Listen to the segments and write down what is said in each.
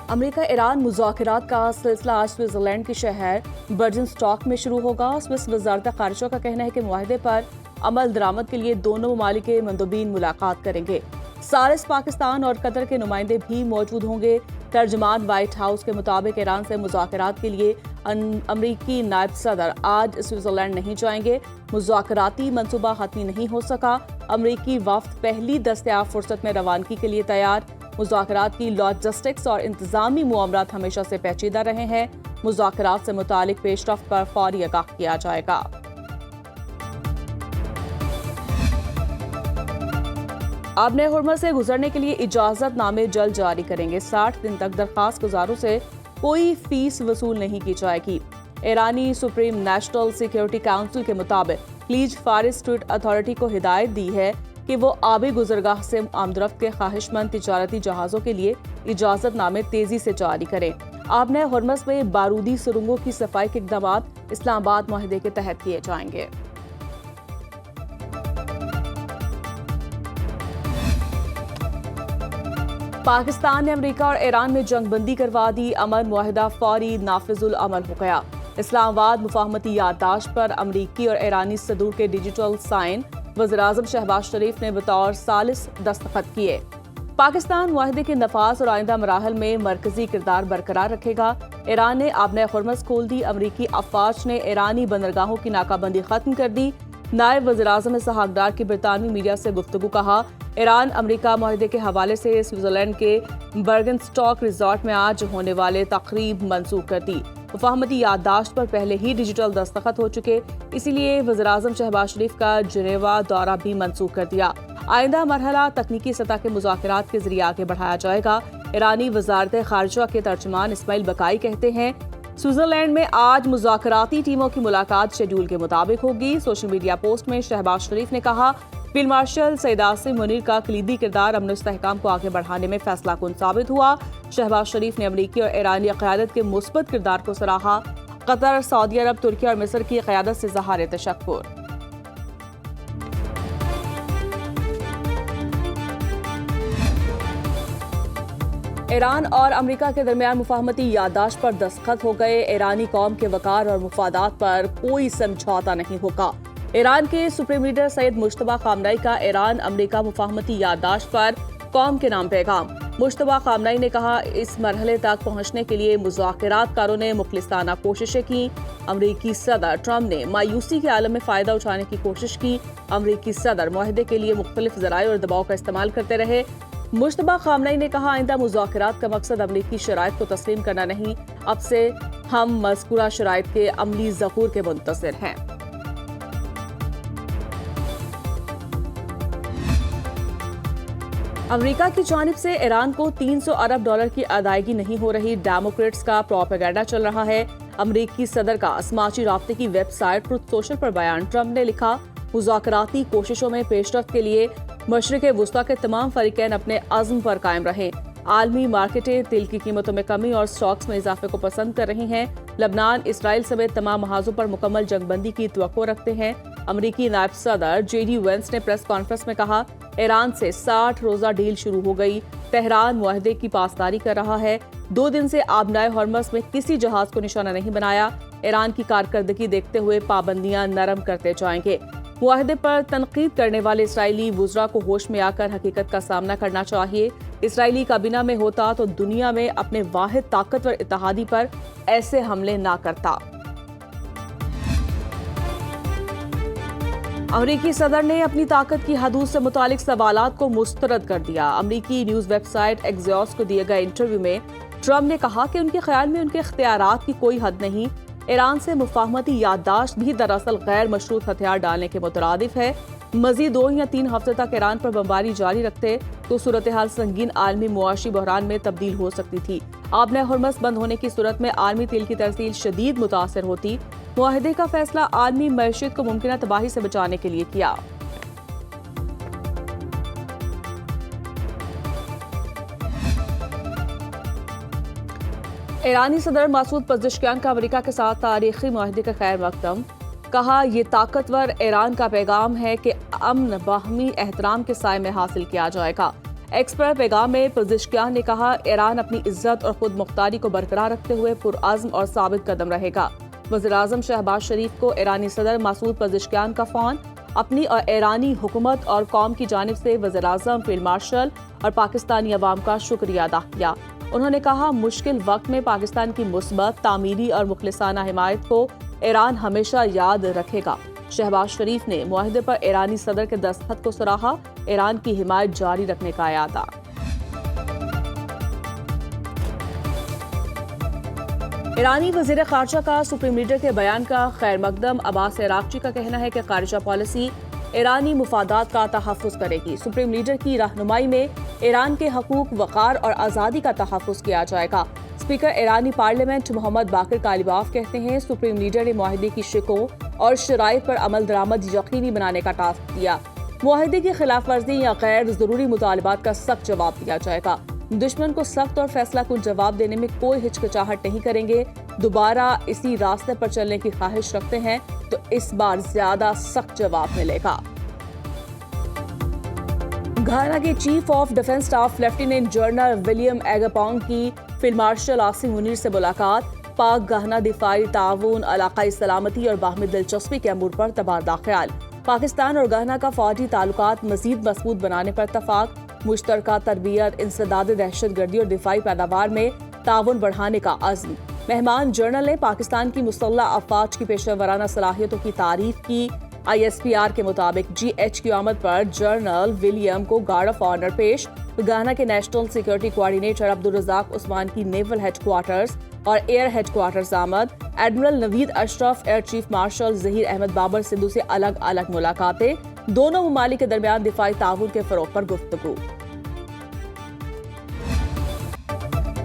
امریکہ ایران مذاکرات کا سلسلہ آج سوئٹزرلینڈ کے شہر برجنسٹاک میں شروع ہوگا۔ سوئس وزارت خارجہ کا کہنا ہے کہ معاہدے پر عمل درآمد کے لیے دونوں ممالک کے مندوبین ملاقات کریں گے۔ ثالث پاکستان اور قطر کے نمائندے بھی موجود ہوں گے۔ ترجمان وائٹ ہاؤس کے مطابق ایران سے مذاکرات کے لیے امریکی نائب صدر آج سوئٹزرلینڈ نہیں جائیں گے۔ مذاکراتی منصوبہ حتمی نہیں ہو سکا۔ امریکی وفد پہلی دستیاب فرصت میں روانگی کے لیے تیار۔ مذاکرات کی لاجسٹکس اور انتظامی معاملات ہمیشہ سے پیچیدہ رہے ہیں۔ مذاکرات سے متعلق پیش رفت پر فوری آگاہ کیا جائے گا۔ آبِ ہرمز سے گزرنے کے لیے اجازت نامے جلد جاری کریں گے۔ 60 دن تک درخواست گزاروں سے کوئی فیس وصول نہیں کی جائے گی۔ ایرانی سپریم نیشنل سیکیورٹی کونسل کے مطابق خلیج فارس اسٹریٹ اتھارٹی کو ہدایت دی ہے کہ وہ آبی گزرگاہ سے آمد و رفت کے خواہش مند تجارتی جہازوں کے لیے اجازت نامے تیزی سے جاری کریں۔ آبِ ہرمز میں بارودی سرنگوں کی صفائی کے اقدامات اسلام آباد معاہدے کے تحت کیے جائیں گے۔ پاکستان نے امریکہ اور ایران میں جنگ بندی کروا دی۔ امن معاہدہ فوری نافذ العمل ہو گیا۔ اسلام آباد مفاہمتی یادداشت پر امریکی اور ایرانی صدور کے ڈیجیٹل سائن وزیراعظم شہباز شریف نے بطور ثالث دستخط کیے۔ پاکستان معاہدے کے نفاذ اور آئندہ مراحل میں مرکزی کردار برقرار رکھے گا۔ ایران نے آبِ ہرمز کھول دی۔ امریکی افواج نے ایرانی بندرگاہوں کی ناکہ بندی ختم کر دی۔ نائب وزیراعظم اسحاق ڈار کی برطانوی میڈیا سے گفتگو۔ کہا، ایران امریکہ معاہدے کے حوالے سے سوئٹزرلینڈ کے برگنسٹاک ریزارٹ میں آج ہونے والے تقریب منسوخ کر دی۔ مفاہمتی یادداشت پر پہلے ہی ڈیجیٹل دستخط ہو چکے، اسی لیے وزیراعظم شہباز شریف کا جنیوا دورہ بھی منسوخ کر دیا۔ آئندہ مرحلہ تکنیکی سطح کے مذاکرات کے ذریعے آگے بڑھایا جائے گا۔ ایرانی وزارت خارجہ کے ترجمان اسماعیل بقائی کہتے ہیں، سوئٹزرلینڈ میں آج مذاکراتی ٹیموں کی ملاقات شیڈول کے مطابق ہوگی۔ سوشل میڈیا پوسٹ میں شہباز شریف نے کہا، فیلڈ مارشل سعید عاصم منیر کا کلیدی کردار امن و استحکام کو آگے بڑھانے میں فیصلہ کن ثابت ہوا۔ شہباز شریف نے امریکی اور ایرانی قیادت کے مثبت کردار کو سراہا۔ قطر، سعودی عرب، ترکی اور مصر کی قیادت سے اظہار تشکر۔ ایران اور امریکہ کے درمیان مفاہمتی یادداشت پر دستخط ہو گئے۔ ایرانی قوم کے وقار اور مفادات پر کوئی سمجھوتہ نہیں ہوگا۔ ایران کے سپریم لیڈر سید مجتبیٰ خامنئی کا ایران امریکہ مفاہمتی یادداشت پر قوم کے نام پیغام۔ مجتبیٰ خامنئی نے کہا، اس مرحلے تک پہنچنے کے لیے مذاکرات کاروں نے مخلصانہ کوششیں کی۔ امریکی صدر ٹرمپ نے مایوسی کے عالم میں فائدہ اٹھانے کی کوشش کی۔ امریکی صدر معاہدے کے لیے مختلف ذرائع اور دباؤ کا استعمال کرتے رہے۔ مجتبیٰ خامنئی نے کہا، آئندہ مذاکرات کا مقصد امریکی شرائط کو تسلیم کرنا نہیں، اب سے ہم مذکورہ شرائط کے عملی ظہور کے منتظر ہیں۔ امریکہ کی جانب سے ایران کو $300 ارب کی ادائیگی نہیں ہو رہی۔ ڈیموکریٹس کا پروپیگنڈا چل رہا ہے۔ امریکی صدر کا سماجی رابطے کی ویب سائٹ ٹروتھ سوشل پر بیان۔ ٹرمپ نے لکھا، مذاکراتی کوششوں میں پیش رفت کے لیے مشرق وسطیٰ کے تمام فریقین اپنے عزم پر قائم رہیں۔ عالمی مارکیٹیں تیل کی قیمتوں میں کمی اور سٹاکس میں اضافے کو پسند کر رہی ہیں۔ لبنان، اسرائیل سمیت تمام محاذوں پر مکمل جنگ بندی کی توقع رکھتے ہیں۔ امریکی نائب صدر JD وینس نے پریس کانفرنس میں کہا، ایران سے 60 روزہ ڈیل شروع ہو گئی۔ تہران معاہدے کی پاسداری کر رہا ہے۔ 2 دن سے آبِ ہرمز میں کسی جہاز کو نشانہ نہیں بنایا۔ ایران کی کارکردگی دیکھتے ہوئے پابندیاں نرم کرتے جائیں گے۔ معاہدے پر تنقید کرنے والے اسرائیلی وزراء کو ہوش میں آ کر حقیقت کا سامنا کرنا چاہیے۔ اسرائیلی کابینہ میں ہوتا تو دنیا میں اپنے واحد طاقتور اتحادی پر ایسے حملے نہ کرتا۔ امریکی صدر نے اپنی طاقت کی حدود سے متعلق سوالات کو مسترد کر دیا۔ امریکی نیوز ویب سائٹ ایکزیوس کو دیے گئے انٹرویو میں ٹرمپ نے کہا کہ ان کے خیال میں ان کے اختیارات کی کوئی حد نہیں۔ ایران سے مفاہمتی یادداشت بھی دراصل غیر مشروط ہتھیار ڈالنے کے مترادف ہے۔ مزید 2 یا 3 ہفتے تک ایران پر بمباری جاری رکھتے تو صورتحال سنگین عالمی معاشی بحران میں تبدیل ہو سکتی تھی۔ آبِ ہرمز بند ہونے کی صورت میں عالمی تیل کی ترسیل شدید متاثر ہوتی۔ معاہدے کا فیصلہ عالمی معیشت کو ممکنہ تباہی سے بچانے کے لیے کیا۔ ایرانی صدر مسعود پزشکیان کا امریکہ کے ساتھ تاریخی معاہدے کا خیر مقدم۔ کہا، یہ طاقتور ایران کا پیغام ہے کہ امن باہمی احترام کے سائے میں حاصل کیا جائے گا۔ ایکس پر پیغام میں پزشکیان نے کہا ایران اپنی عزت اور خود مختاری کو برقرار رکھتے ہوئے پرعزم اور ثابت قدم رہے گا۔ وزیراعظم شہباز شریف کو ایرانی صدر مسعود پزشکیان کا فون، اپنی اور ایرانی حکومت اور قوم کی جانب سے وزیراعظم، فیلڈ مارشل اور پاکستانی عوام کا شکریہ ادا کیا۔ انہوں نے کہا مشکل وقت میں پاکستان کی مثبت، تعمیری اور مخلصانہ حمایت کو ایران ہمیشہ یاد رکھے گا۔ شہباز شریف نے معاہدے پر ایرانی صدر کے دستخط کو سراہا، ایران کی حمایت جاری رکھنے کا اعادہ۔ ایرانی وزیر خارجہ کا سپریم لیڈر کے بیان کا خیر مقدم۔ عباس عراقچی کا کہنا ہے کہ خارجہ پالیسی ایرانی مفادات کا تحفظ کرے گی۔ سپریم لیڈر کی رہنمائی میں ایران کے حقوق، وقار اور آزادی کا تحفظ کیا جائے گا۔ اسپیکر ایرانی پارلیمنٹ محمد باقر کالیباف کہتے ہیں سپریم لیڈر نے معاہدے کی شقوں اور شرائط پر عمل درآمد یقینی بنانے کا ٹاسک دیا۔ معاہدے کی خلاف ورزی یا غیر ضروری مطالبات کا سخت جواب دیا جائے گا۔ دشمن کو سخت اور فیصلہ کن جواب دینے میں کوئی ہچکچاہٹ نہیں کریں گے۔ دوبارہ اسی راستے پر چلنے کی خواہش رکھتے ہیں تو اس بار زیادہ سخت جواب ملے گا۔ گھانا کے chief of defence staff lieutenant general William Agyapong کی فیلڈ مارشل عاصم منیر سے ملاقات۔ پاک گھانا دفاعی تعاون، علاقائی سلامتی اور باہمی دلچسپی کے امور پر تبادلہ خیال۔ پاکستان اور گھانا کا فوجی تعلقات مزید مضبوط بنانے پر اتفاق۔ مشترکہ تربیت، انسداد دہشت گردی اور دفاعی پیداوار میں تعاون بڑھانے کا عزم۔ مہمان جنرل نے پاکستان کی مسلح افواج کی پیشہ ورانہ صلاحیتوں کی تعریف کی۔ آئی ایس پی آر کے مطابق جی ایچ کی آمد پر جنرل ولیم کو گارڈ آف آنر پیش۔ گھانا کے national security coordinator Abdulrazak Osman کی نیول ہیڈ کوارٹرز اور ایئر ہیڈ کوارٹرز آمد۔ Admiral Naveed Ashraf, air chief marshal Zaheer Ahmed Babar Sidhu سے الگ الگ ملاقاتیں۔ دونوں ممالک کے درمیان دفاعی تعاون کے فروغ پر گفتگو۔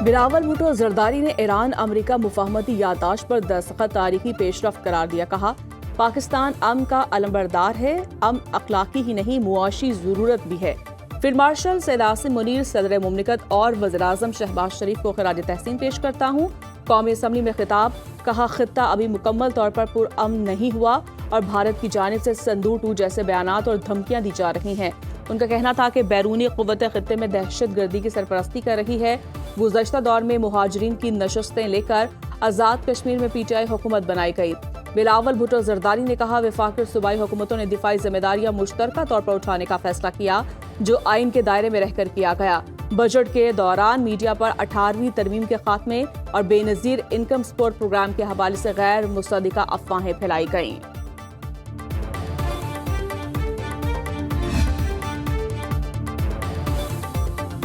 بلاول بھٹو زرداری نے ایران امریکہ مفاہمتی یادداشت پر دستخط تاریخی پیش رفت قرار دیا۔ کہا پاکستان امن کا علمبردار ہے، امن اخلاقی ہی نہیں معاشی ضرورت بھی ہے۔ فیلڈ مارشل سید عاصم منیر صدر مملکت اور وزیراعظم شہباز شریف کو خراج تحسین پیش کرتا ہوں۔ قومی اسمبلی میں خطاب، کہا خطہ ابھی مکمل طور پر پرامن نہیں ہوا اور بھارت کی جانب سے سندور 2 جیسے بیانات اور دھمکیاں دی جا رہی ہیں۔ ان کا کہنا تھا کہ بیرونی قوت خطے میں دہشت گردی کی سرپرستی کر رہی ہے۔ گزشتہ دور میں مہاجرین کی نشستیں لے کر آزاد کشمیر میں پی ٹی آئی حکومت بنائی گئی۔ بلاول بھٹو زرداری نے کہا وفاقی اور صوبائی حکومتوں نے دفاعی ذمہ داریاں مشترکہ طور پر اٹھانے کا فیصلہ کیا جو آئین کے دائرے میں رہ کر کیا گیا۔ بجٹ کے دوران میڈیا پر 18ویں ترمیم کے خاتمے اور بے نظیر انکم سپورٹ پروگرام کے حوالے سے غیر مصدقہ افواہیں پھیلائی گئیں۔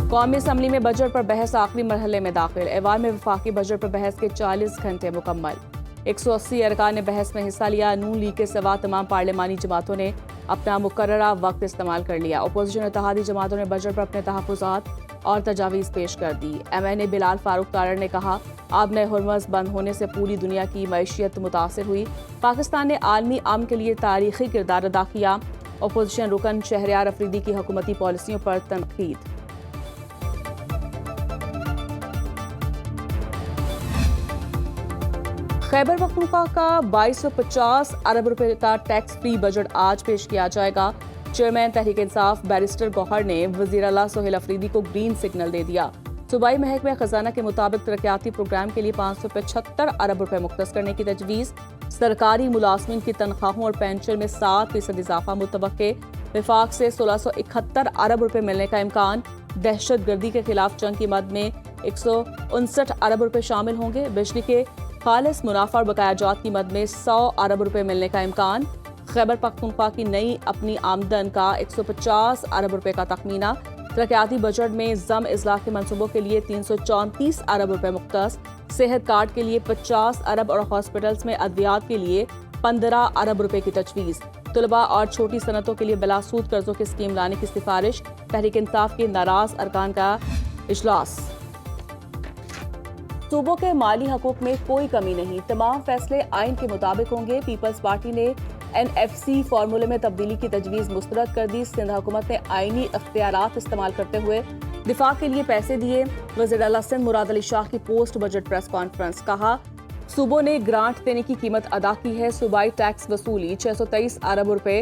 قومی اسمبلی میں بجٹ پر بحث آخری مرحلے میں داخل۔ ایوان میں وفاقی بجٹ پر بحث کے 40 گھنٹے مکمل۔ 180 ارکان نے بحث میں حصہ لیا۔ نون لیگ کے سوا تمام پارلیمانی جماعتوں نے اپنا مقررہ وقت استعمال کر لیا۔ اپوزیشن اتحادی جماعتوں نے بجٹ پر اپنے تحفظات اور تجاویز پیش کر دی۔ ایم این اے بلال فاروق تارڑ نے کہا آبِ ہرمز بند ہونے سے پوری دنیا کی معیشت متاثر ہوئی۔ پاکستان نے عالمی امن کے لیے تاریخی کردار ادا کیا۔ اپوزیشن رکن شہریار افریدی کی حکومتی پالیسیوں پر تنقید۔ خیبر پختونخوا کا 2250 ارب روپے کا ٹیکس فری بجٹ آج پیش کیا جائے گا۔ چیئرمین تحریک انصاف بیرسٹر گوہر نے وزیر اعلیٰ سہیل افریدی کو گرین سگنل دے دیا۔ صوبائی محکمہ خزانہ کے مطابق ترقیاتی پروگرام کے لیے 575 ارب روپے مختص کرنے کی تجویز۔ سرکاری ملازمین کی تنخواہوں اور پینشن میں 7% اضافہ متوقع۔ وفاق سے 1671 ارب روپے ملنے کا امکان۔ دہشت گردی کے خلاف جنگ کی مد میں 159 ارب روپے شامل ہوں گے۔ بجلی کے خالص منافع اور بقایا جات کی مد میں 100 ارب روپے ملنے کا امکان۔ خیبر پختونخوا کی نئی اپنی آمدن کا 150 ارب روپے کا تخمینہ۔ ترقیاتی بجٹ میں ضم اصلاح کے منصوبوں کے لیے 334 ارب روپے مختص۔ صحت کارڈ کے لیے 50 ارب اور ہاسپٹلز میں ادویات کے لیے 15 ارب روپے کی تجویز۔ طلباء اور چھوٹی صنعتوں کے لیے بلا سود قرضوں کی اسکیم لانے کی سفارش۔ تحریک انصاف کے ناراض ارکان کا اجلاس۔ صوبوں کے مالی حقوق میں کوئی کمی نہیں، تمام فیصلے آئین کے مطابق ہوں گے۔ پیپلز پارٹی نے این ایف سی فارمولے میں تبدیلی کی تجویز مسترد کر دی۔ سندھ حکومت نے آئینی اختیارات استعمال کرتے ہوئے دفاع کے لیے پیسے دیے۔ وزیر اعلیٰ سندھ مراد علی شاہ کی پوسٹ بجٹ پریس کانفرنس، کہا صوبوں نے گرانٹ دینے کی قیمت ادا کی ہے۔ صوبائی ٹیکس وصولی 623 ارب روپے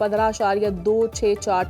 15.264